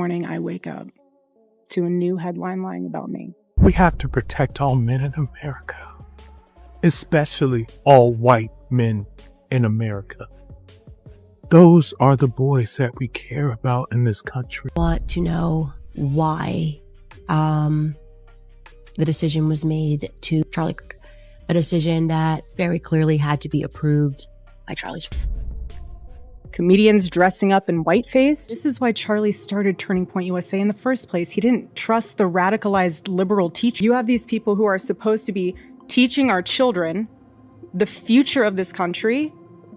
morning I wake up to a new headline lying about me. We have to protect all men in America, especially all white men in America. Those are the boys that we care about in this country. I want to know why the decision was made to Charlie Kirk, a decision that very clearly had to be approved by Charlie's. Comedians dressing up in whiteface. This is why Charlie started Turning Point USA in the first place. He didn't trust the radicalized liberal teacher. You have these people who are supposed to be teaching our children the future of this country,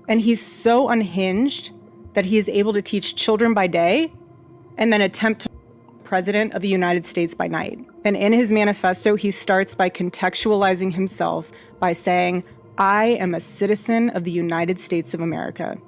and he's so unhinged that he is able to teach children by day and then attempt to be president of the United States by night. And in his manifesto, he starts by contextualizing himself by saying, "I am a citizen of the United States of America."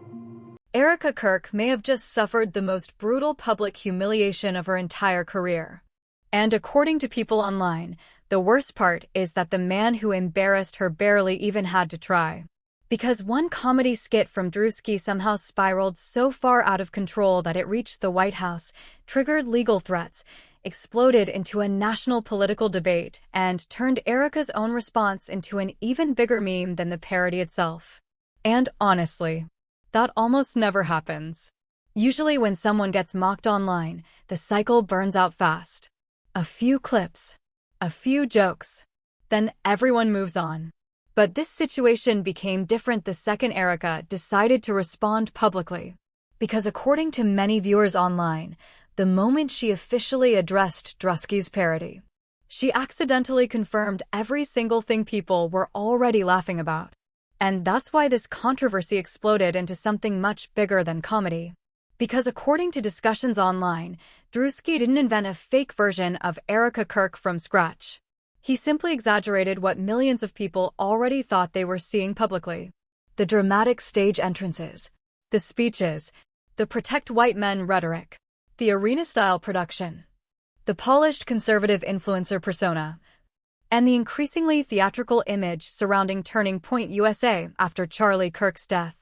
Erika Kirk may have just suffered the most brutal public humiliation of her entire career. And according to people online, the worst part is that the man who embarrassed her barely even had to try. Because one comedy skit from Druski somehow spiraled so far out of control that it reached the White House, triggered legal threats, exploded into a national political debate, and turned Erika's own response into an even bigger meme than the parody itself. And honestly, that almost never happens. Usually when someone gets mocked online, the cycle burns out fast. A few clips, a few jokes, then everyone moves on. But this situation became different the second Erika decided to respond publicly. Because according to many viewers online, the moment she officially addressed Druski's parody, she accidentally confirmed every single thing people were already laughing about. And that's why this controversy exploded into something much bigger than comedy. Because according to discussions online, Druski didn't invent a fake version of Erika Kirk from scratch. He simply exaggerated what millions of people already thought they were seeing publicly. The dramatic stage entrances, the speeches, the protect white men rhetoric, the arena-style production, the polished conservative influencer persona, and the increasingly theatrical image surrounding Turning Point USA after Charlie Kirk's death.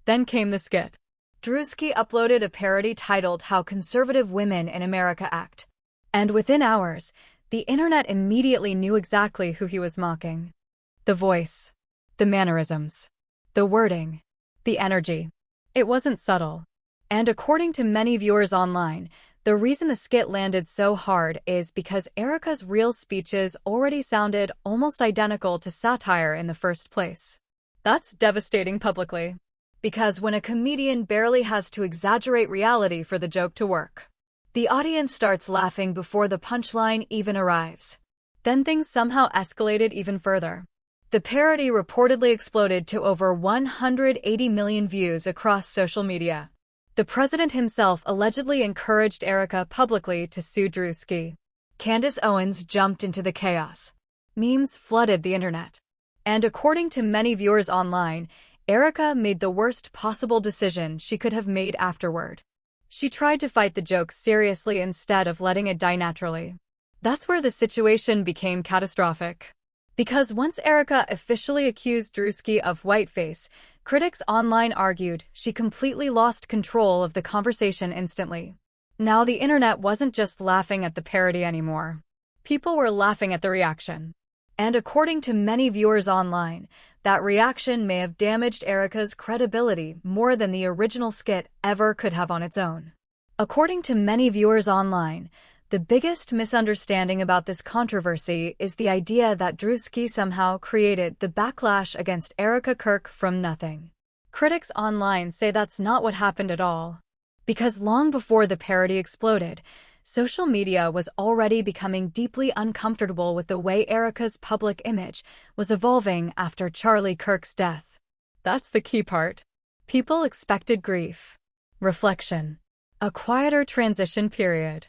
Then came the skit. Druski uploaded a parody titled How Conservative Women in America Act. And within hours, the internet immediately knew exactly who he was mocking. The voice, the mannerisms, the wording, the energy. It wasn't subtle. And according to many viewers online, the reason the skit landed so hard is because Erika's real speeches already sounded almost identical to satire in the first place. That's devastating publicly. Because when a comedian barely has to exaggerate reality for the joke to work, the audience starts laughing before the punchline even arrives. Then things somehow escalated even further. The parody reportedly exploded to over 180 million views across social media. The president himself allegedly encouraged Erika publicly to sue Druski. Candace Owens jumped into the chaos. Memes flooded the internet. And according to many viewers online, Erika made the worst possible decision she could have made afterward. She tried to fight the joke seriously instead of letting it die naturally. That's where the situation became catastrophic. Because once Erika officially accused Druski of whiteface, critics online argued she completely lost control of the conversation instantly. Now the internet wasn't just laughing at the parody anymore. People were laughing at the reaction. And according to many viewers online, that reaction may have damaged Erika's credibility more than the original skit ever could have on its own. According to many viewers online, the biggest misunderstanding about this controversy is the idea that Druski somehow created the backlash against Erika Kirk from nothing. Critics online say that's not what happened at all. Because long before the parody exploded, social media was already becoming deeply uncomfortable with the way Erika's public image was evolving after Charlie Kirk's death. That's the key part. People expected grief, reflection, a quieter transition period.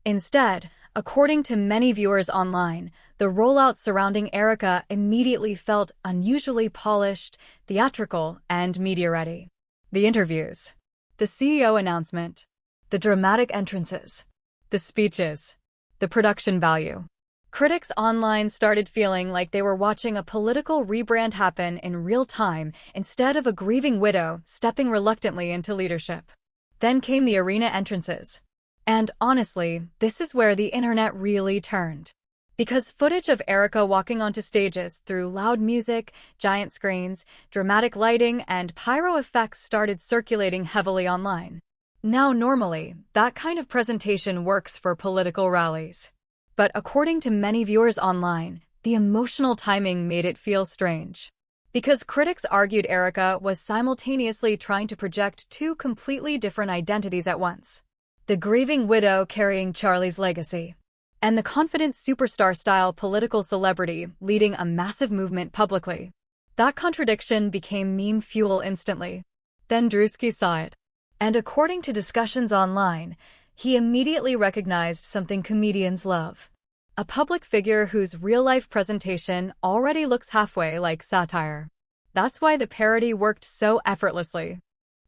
Instead, according to many viewers online, the rollout surrounding Erika immediately felt unusually polished, theatrical, and media-ready. The interviews, the CEO announcement, the dramatic entrances, the speeches, the production value. Critics online started feeling like they were watching a political rebrand happen in real time instead of a grieving widow stepping reluctantly into leadership. Then came the arena entrances. And honestly, this is where the internet really turned. Because footage of Erika walking onto stages through loud music, giant screens, dramatic lighting, and pyro effects started circulating heavily online. Now, normally, that kind of presentation works for political rallies. But according to many viewers online, the emotional timing made it feel strange. Because critics argued Erika was simultaneously trying to project two completely different identities at once. The grieving widow carrying Charlie's legacy, and the confident superstar-style political celebrity leading a massive movement publicly. That contradiction became meme fuel instantly. Then Druski saw it. And according to discussions online, he immediately recognized something comedians love. A public figure whose real-life presentation already looks halfway like satire. That's why the parody worked so effortlessly.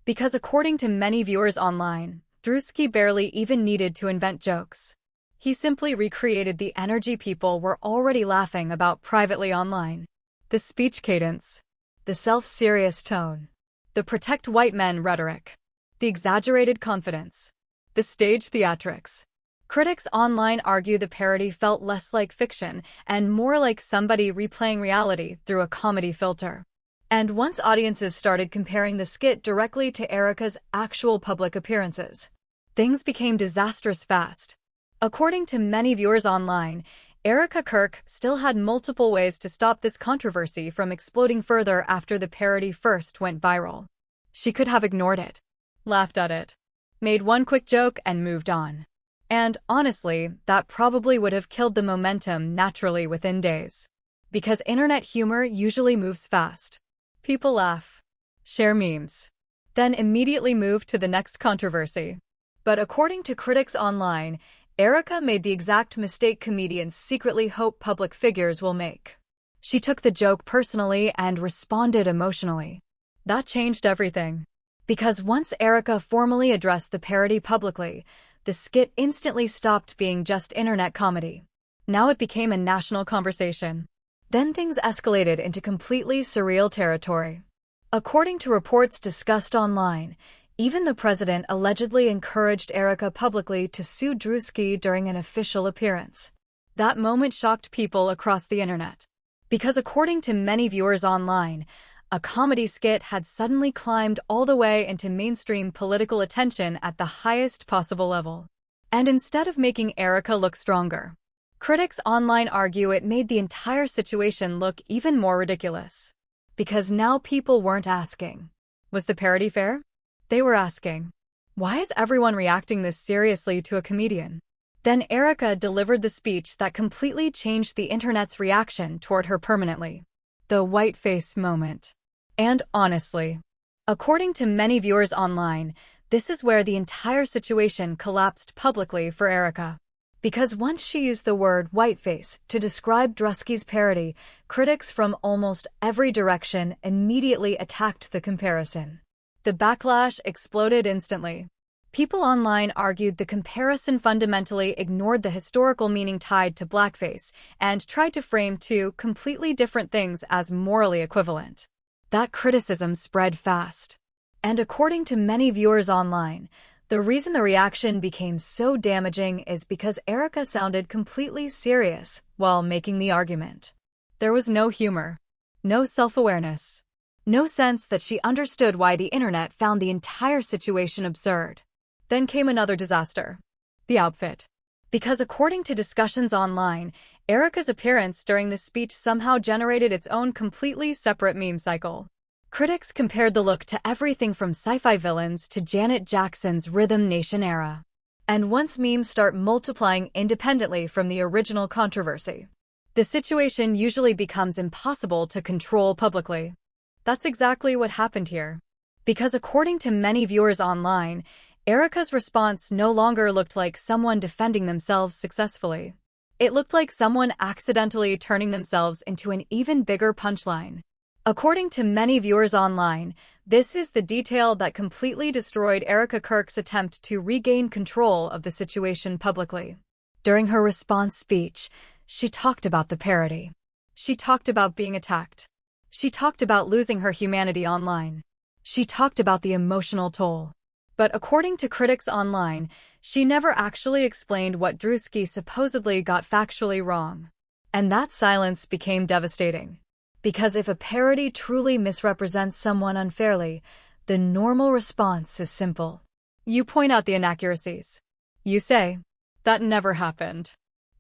Because according to many viewers online, Druski barely even needed to invent jokes. He simply recreated the energy people were already laughing about privately online. The speech cadence, the self-serious tone, the protect white men rhetoric, the exaggerated confidence, the stage theatrics. Critics online argue the parody felt less like fiction and more like somebody replaying reality through a comedy filter. And once audiences started comparing the skit directly to Erika's actual public appearances, things became disastrous fast. According to many viewers online, Erika Kirk still had multiple ways to stop this controversy from exploding further after the parody first went viral. She could have ignored it, laughed at it, made one quick joke and moved on. And honestly, that probably would have killed the momentum naturally within days. Because internet humor usually moves fast. People laugh, share memes, then immediately move to the next controversy. But according to critics online, Erika made the exact mistake comedians secretly hope public figures will make. She took the joke personally and responded emotionally. That changed everything. Because once Erika formally addressed the parody publicly, the skit instantly stopped being just internet comedy. Now it became a national conversation. Then things escalated into completely surreal territory. According to reports discussed online, even the president allegedly encouraged Erika publicly to sue Druski during an official appearance. That moment shocked people across the internet. Because according to many viewers online, a comedy skit had suddenly climbed all the way into mainstream political attention at the highest possible level. And instead of making Erika look stronger, critics online argue it made the entire situation look even more ridiculous. Because now people weren't asking, was the parody fair? They were asking, why is everyone reacting this seriously to a comedian? Then Erika delivered the speech that completely changed the internet's reaction toward her permanently. The whiteface moment. And honestly, according to many viewers online, this is where the entire situation collapsed publicly for Erika. Because once she used the word whiteface to describe Druski's parody, critics from almost every direction immediately attacked the comparison. The backlash exploded instantly. People online argued the comparison fundamentally ignored the historical meaning tied to blackface and tried to frame two completely different things as morally equivalent. That criticism spread fast. And according to many viewers online, the reason the reaction became so damaging is because Erika sounded completely serious while making the argument. There was no humor, no self-awareness, no sense that she understood why the internet found the entire situation absurd. Then came another disaster. The outfit. Because according to discussions online, Erika's appearance during this speech somehow generated its own completely separate meme cycle. Critics compared the look to everything from sci-fi villains to Janet Jackson's Rhythm Nation era. And once memes start multiplying independently from the original controversy, the situation usually becomes impossible to control publicly. That's exactly what happened here. Because according to many viewers online, Erika's response no longer looked like someone defending themselves successfully. It looked like someone accidentally turning themselves into an even bigger punchline. According to many viewers online, this is the detail that completely destroyed Erika Kirk's attempt to regain control of the situation publicly. During her response speech, she talked about the parody. She talked about being attacked. She talked about losing her humanity online. She talked about the emotional toll. But according to critics online, she never actually explained what Druski supposedly got factually wrong. And that silence became devastating. Because if a parody truly misrepresents someone unfairly, the normal response is simple. You point out the inaccuracies. You say, "That never happened.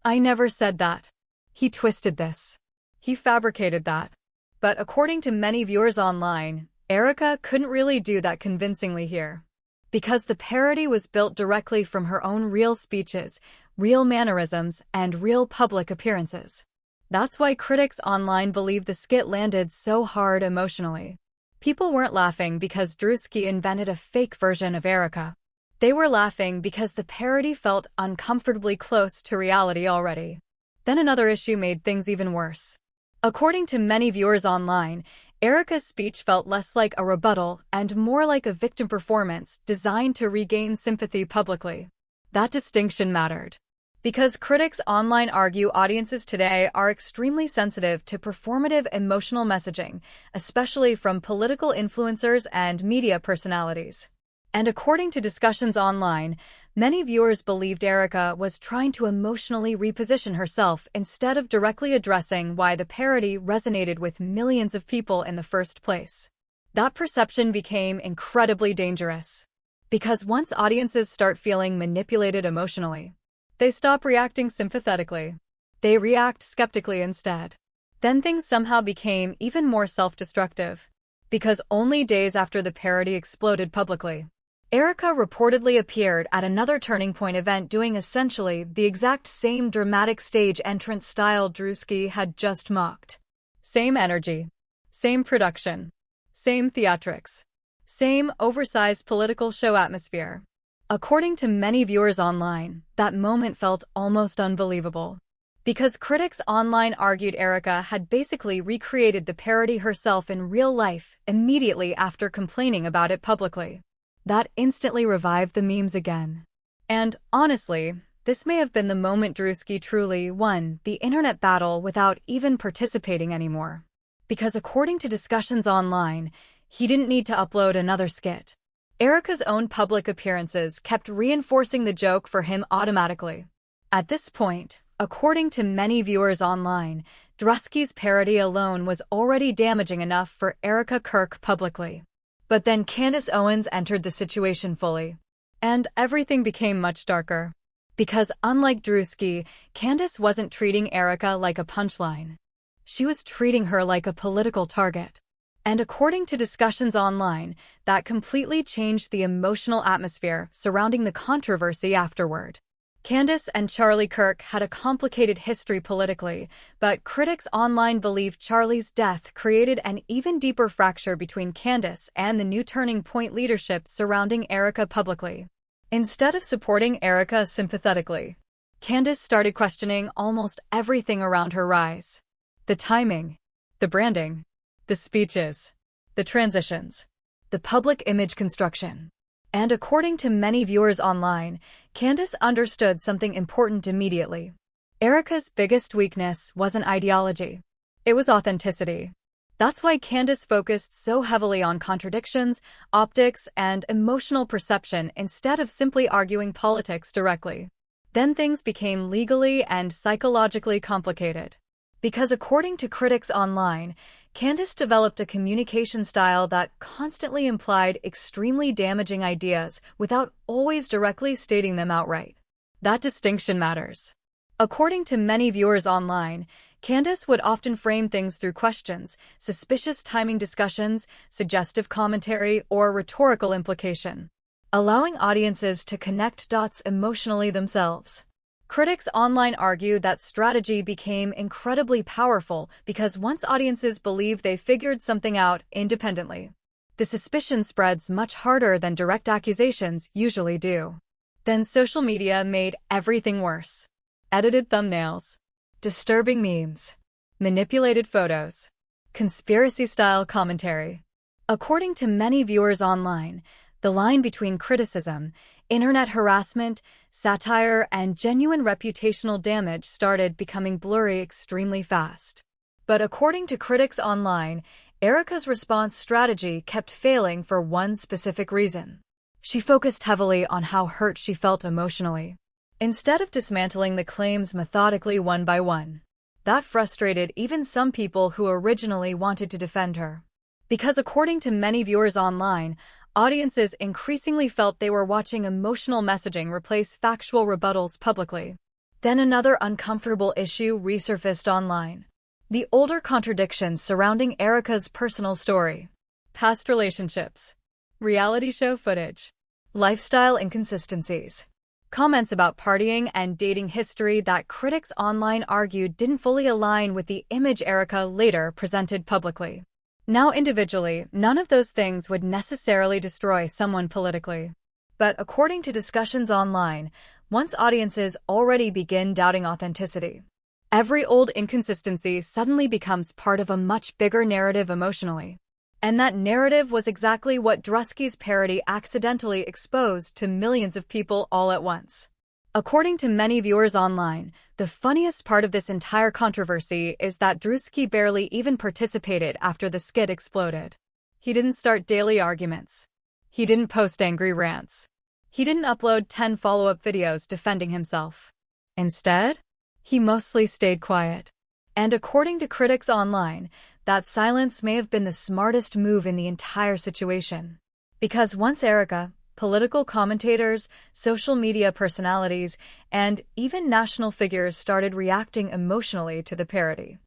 I never said that. He twisted this. He fabricated that." But according to many viewers online, Erika couldn't really do that convincingly here. Because the parody was built directly from her own real speeches, real mannerisms, and real public appearances. That's why critics online believe the skit landed so hard emotionally. People weren't laughing because Druski invented a fake version of Erika. They were laughing because the parody felt uncomfortably close to reality already. Then another issue made things even worse. According to many viewers online, Erika's speech felt less like a rebuttal and more like a victim performance designed to regain sympathy publicly. That distinction mattered. Because critics online argue audiences today are extremely sensitive to performative emotional messaging, especially from political influencers and media personalities. And according to discussions online, many viewers believed Erika was trying to emotionally reposition herself instead of directly addressing why the parody resonated with millions of people in the first place. That perception became incredibly dangerous. Because once audiences start feeling manipulated emotionally, they stop reacting sympathetically. They react skeptically instead. Then things somehow became even more self-destructive. Because only days after the parody exploded publicly, Erika reportedly appeared at another Turning Point event doing essentially the exact same dramatic stage entrance style Druski had just mocked. Same energy, same production, same theatrics, same oversized political show atmosphere. According to many viewers online, that moment felt almost unbelievable. Because critics online argued Erika had basically recreated the parody herself in real life immediately after complaining about it publicly. That instantly revived the memes again. And honestly, this may have been the moment Druski truly won the internet battle without even participating anymore. Because according to discussions online, he didn't need to upload another skit. Erika's own public appearances kept reinforcing the joke for him automatically. At this point, according to many viewers online, Druski's parody alone was already damaging enough for Erika Kirk publicly. But then Candace Owens entered the situation fully. And everything became much darker. Because unlike Druski, Candace wasn't treating Erika like a punchline. She was treating her like a political target. And according to discussions online, that completely changed the emotional atmosphere surrounding the controversy afterward. Candace and Charlie Kirk had a complicated history politically, but critics online believe Charlie's death created an even deeper fracture between Candace and the new Turning Point leadership surrounding Erika publicly. Instead of supporting Erika sympathetically, Candace started questioning almost everything around her rise. The timing, the branding, the speeches, the transitions, the public image construction. And according to many viewers online, Candace understood something important immediately. Erika's biggest weakness wasn't ideology. It was authenticity. That's why Candace focused so heavily on contradictions, optics, and emotional perception instead of simply arguing politics directly. Then things became legally and psychologically complicated. Because according to critics online, Candace developed a communication style that constantly implied extremely damaging ideas without always directly stating them outright. That distinction matters. According to many viewers online, Candace would often frame things through questions, suspicious timing discussions, suggestive commentary, or rhetorical implication, allowing audiences to connect dots emotionally themselves. Critics online argue that strategy became incredibly powerful because once audiences believe they figured something out independently, the suspicion spreads much harder than direct accusations usually do. Then social media made everything worse. Edited thumbnails, disturbing memes, manipulated photos, conspiracy-style commentary. According to many viewers online, the line between criticism, internet harassment, satire, and genuine reputational damage started becoming blurry extremely fast. But according to critics online, Erika's response strategy kept failing for one specific reason. She focused heavily on how hurt she felt emotionally, instead of dismantling the claims methodically one by one. That frustrated even some people who originally wanted to defend her. Because according to many viewers online, audiences increasingly felt they were watching emotional messaging replace factual rebuttals publicly. Then another uncomfortable issue resurfaced online: the older contradictions surrounding Erika's personal story. Past relationships, reality show footage, lifestyle inconsistencies, comments about partying and dating history that critics online argued didn't fully align with the image Erika later presented publicly. Now individually, none of those things would necessarily destroy someone politically. But according to discussions online, once audiences already begin doubting authenticity, every old inconsistency suddenly becomes part of a much bigger narrative emotionally. And that narrative was exactly what Druski's parody accidentally exposed to millions of people all at once. According to many viewers online, the funniest part of this entire controversy is that Druski barely even participated after the skit exploded. He didn't start daily arguments. He didn't post angry rants. He didn't upload 10 follow-up videos defending himself. Instead, he mostly stayed quiet. And according to critics online, that silence may have been the smartest move in the entire situation. Because once Erika, political commentators, social media personalities, and even national figures started reacting emotionally to the parody,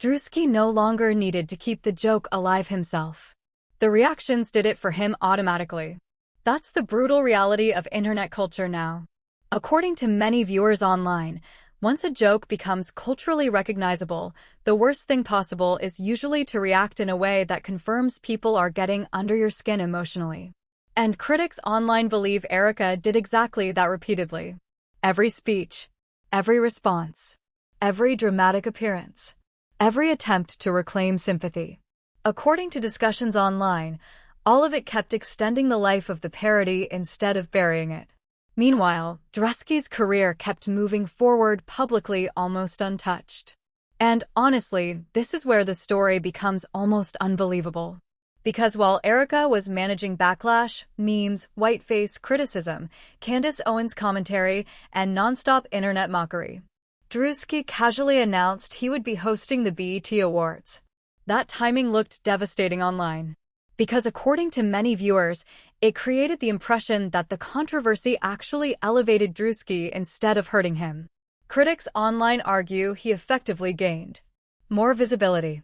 Druski no longer needed to keep the joke alive himself. The reactions did it for him automatically. That's the brutal reality of internet culture now. According to many viewers online, once a joke becomes culturally recognizable, the worst thing possible is usually to react in a way that confirms people are getting under your skin emotionally. And critics online believe Erika did exactly that repeatedly. Every speech, every response, every dramatic appearance, every attempt to reclaim sympathy. According to discussions online, all of it kept extending the life of the parody instead of burying it. Meanwhile, Druski's career kept moving forward publicly almost untouched. And honestly, this is where the story becomes almost unbelievable. Because while Erika was managing backlash, memes, whiteface criticism, Candace Owens commentary, and nonstop internet mockery, Druski casually announced he would be hosting the BET Awards. That timing looked devastating online. Because according to many viewers, it created the impression that the controversy actually elevated Druski instead of hurting him. Critics online argue he effectively gained more visibility,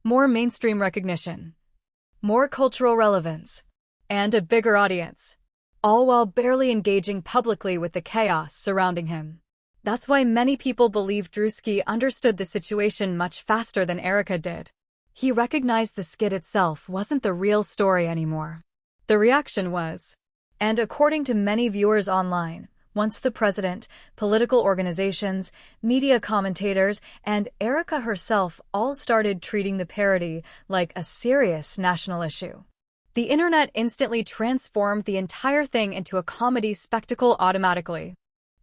more mainstream recognition, more cultural relevance, and a bigger audience, all while barely engaging publicly with the chaos surrounding him. That's why many people believe Druski understood the situation much faster than Erika did. He recognized the skit itself wasn't the real story anymore. The reaction was. And according to many viewers online, once the president, political organizations, media commentators, and Erika herself all started treating the parody like a serious national issue, the internet instantly transformed the entire thing into a comedy spectacle automatically.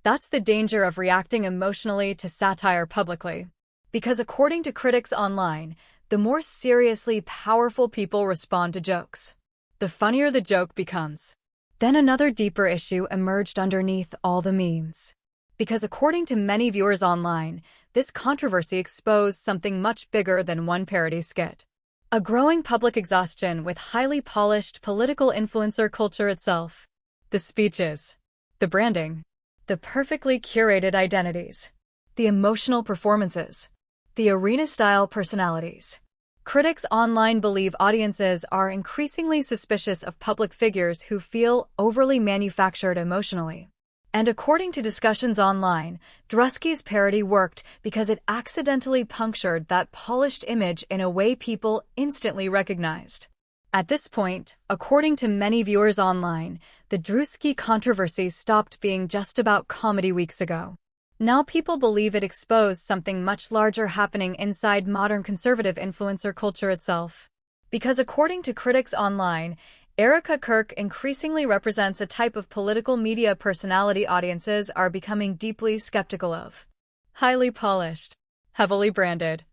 That's the danger of reacting emotionally to satire publicly. Because according to critics online, the more seriously powerful people respond to jokes, the funnier the joke becomes. Then another deeper issue emerged underneath all the memes. Because according to many viewers online, this controversy exposed something much bigger than one parody skit. A growing public exhaustion with highly polished political influencer culture itself. The speeches, the branding, the perfectly curated identities, the emotional performances, the arena-style personalities. Critics online believe audiences are increasingly suspicious of public figures who feel overly manufactured emotionally. And according to discussions online, Druski's parody worked because it accidentally punctured that polished image in a way people instantly recognized. At this point, according to many viewers online, the Druski controversy stopped being just about comedy weeks ago. Now people believe it exposed something much larger happening inside modern conservative influencer culture itself. Because according to critics online, Erika Kirk increasingly represents a type of political media personality audiences are becoming deeply skeptical of. Highly polished, heavily branded,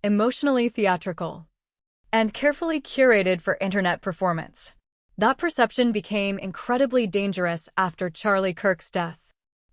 emotionally theatrical, and carefully curated for internet performance. That perception became incredibly dangerous after Charlie Kirk's death,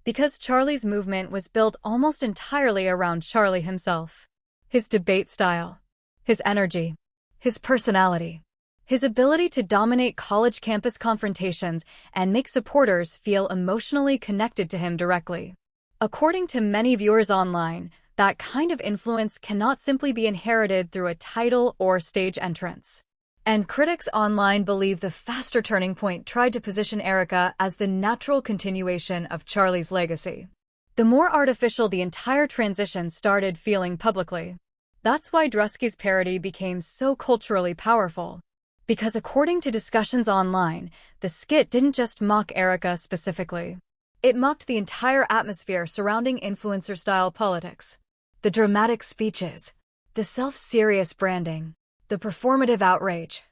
because Charlie's movement was built almost entirely around Charlie himself. His debate style, his energy, his personality, his ability to dominate college campus confrontations and make supporters feel emotionally connected to him directly. According to many viewers online, that kind of influence cannot simply be inherited through a title or stage entrance. And critics online believe the faster turning point tried to position Erika as the natural continuation of Charlie's legacy. The more artificial the entire transition started feeling publicly. That's why Druski's parody became so culturally powerful. Because according to discussions online, the skit didn't just mock Erika specifically. It mocked the entire atmosphere surrounding influencer-style politics. The dramatic speeches, the self-serious branding, the performative outrage,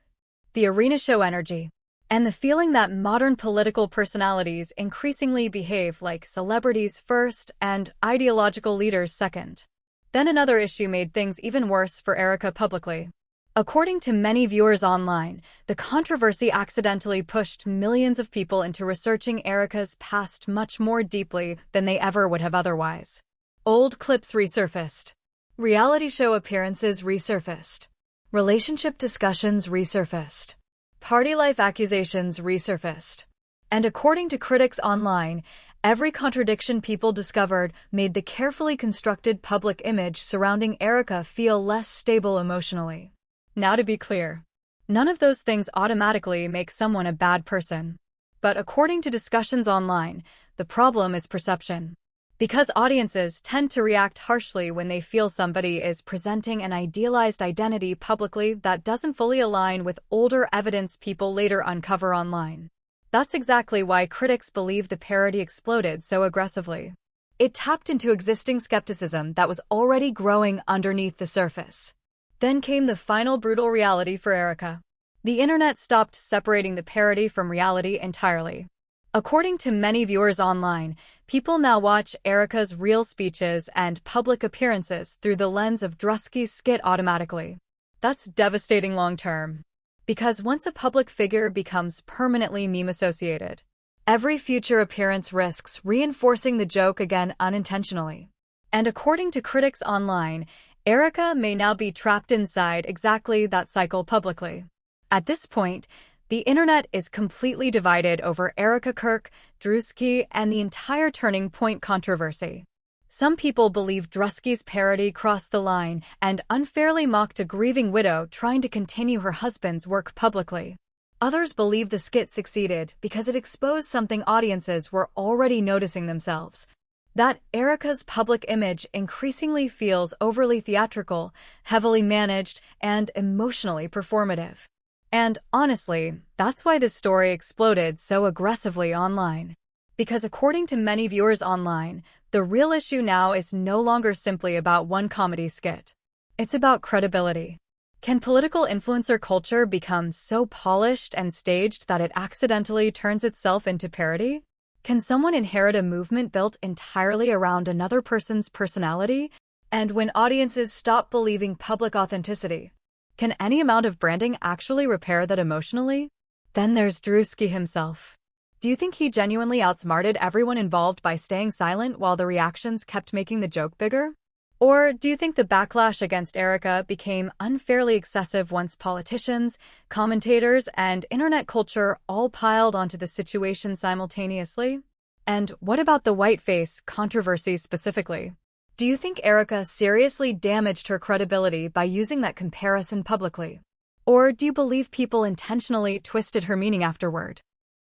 the arena show energy, and the feeling that modern political personalities increasingly behave like celebrities first and ideological leaders second. Then another issue made things even worse for Erika publicly. According to many viewers online, the controversy accidentally pushed millions of people into researching Erika's past much more deeply than they ever would have otherwise. Old clips resurfaced. Reality show appearances resurfaced. Relationship discussions resurfaced. Party life accusations resurfaced. And according to critics online, every contradiction people discovered made the carefully constructed public image surrounding Erika feel less stable emotionally. Now to be clear, none of those things automatically make someone a bad person. But according to discussions online, the problem is perception. Because audiences tend to react harshly when they feel somebody is presenting an idealized identity publicly that doesn't fully align with older evidence people later uncover online. That's exactly why critics believe the parody exploded so aggressively. It tapped into existing skepticism that was already growing underneath the surface. Then came the final brutal reality for Erika. The internet stopped separating the parody from reality entirely. According to many viewers online, people now watch Erika's real speeches and public appearances through the lens of Druski's skit automatically. That's devastating long-term. Because once a public figure becomes permanently meme-associated, every future appearance risks reinforcing the joke again unintentionally. And according to critics online, Erika may now be trapped inside exactly that cycle publicly. At this point, the internet is completely divided over Erika Kirk, Druski, and the entire Turning Point controversy. Some people believe Druski's parody crossed the line and unfairly mocked a grieving widow trying to continue her husband's work publicly. Others believe the skit succeeded because it exposed something audiences were already noticing themselves. That Erika's public image increasingly feels overly theatrical, heavily managed, and emotionally performative. And honestly, that's why this story exploded so aggressively online. Because according to many viewers online, the real issue now is no longer simply about one comedy skit. It's about credibility. Can political influencer culture become so polished and staged that it accidentally turns itself into parody? Can someone inherit a movement built entirely around another person's personality? And when audiences stop believing public authenticity, can any amount of branding actually repair that emotionally? Then there's Druski himself. Do you think he genuinely outsmarted everyone involved by staying silent while the reactions kept making the joke bigger? Or do you think the backlash against Erika became unfairly excessive once politicians, commentators, and internet culture all piled onto the situation simultaneously? And what about the whiteface controversy specifically? Do you think Erika seriously damaged her credibility by using that comparison publicly? Or do you believe people intentionally twisted her meaning afterward?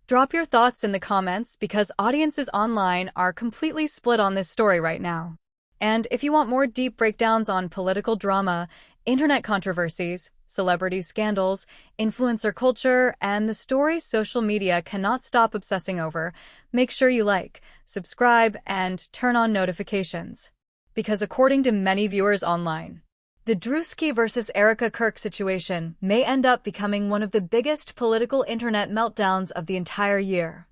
Drop your thoughts in the comments because audiences online are completely split on this story right now. And if you want more deep breakdowns on political drama, internet controversies, celebrity scandals, influencer culture, and the stories social media cannot stop obsessing over, make sure you like, subscribe, and turn on notifications. Because according to many viewers online, the Druski versus Erika Kirk situation may end up becoming one of the biggest political internet meltdowns of the entire year.